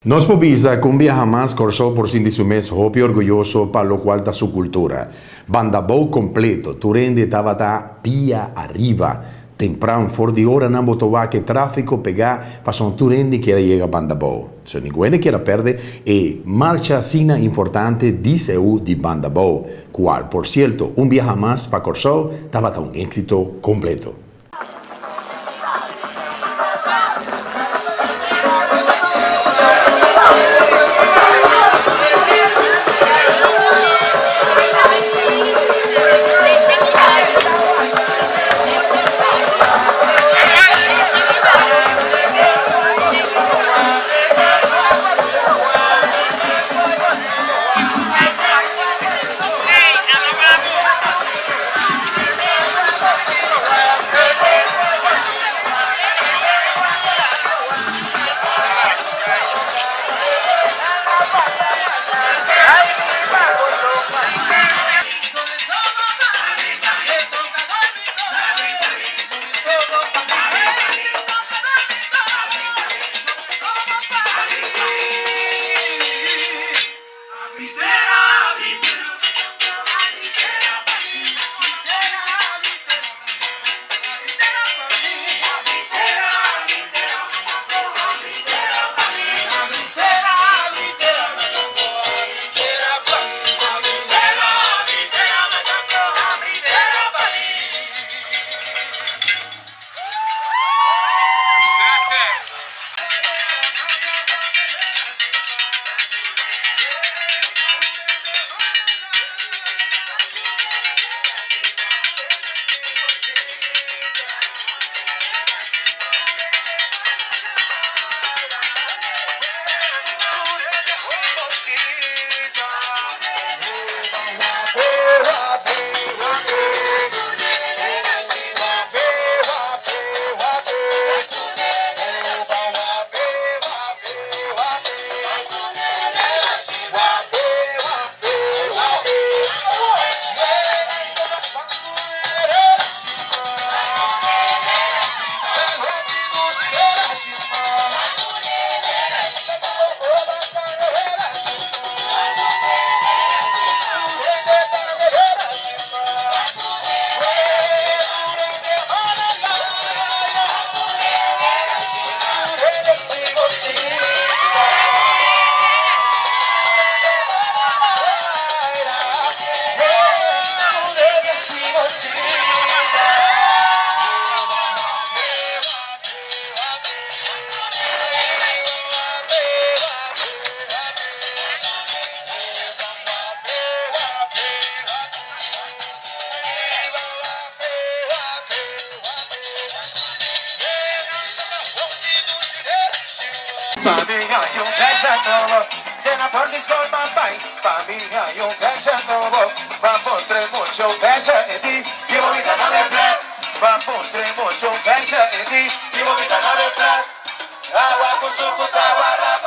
Nos povisa cumbia jamás corsó por sin disumes hopi orgulloso pa lo cual ta su cultura. Bandabou completo, turende tabata pia arriba. Temprano for di ora nambo tova che traffico pega pa son turendi che llega Bandabou. Se ninguém che la perde e marcha sina importante di seu di Bandabou, cual por cierto un viaje más pa corsó tabata un éxito completo. Famiglia, io penso della porti scolma vai. Famiglia, io penso ma potre mucho pensa e ti io mi da nave flat. Ma potre mucho pensa e ti io mi da nave flat. Agua con su puta guarda.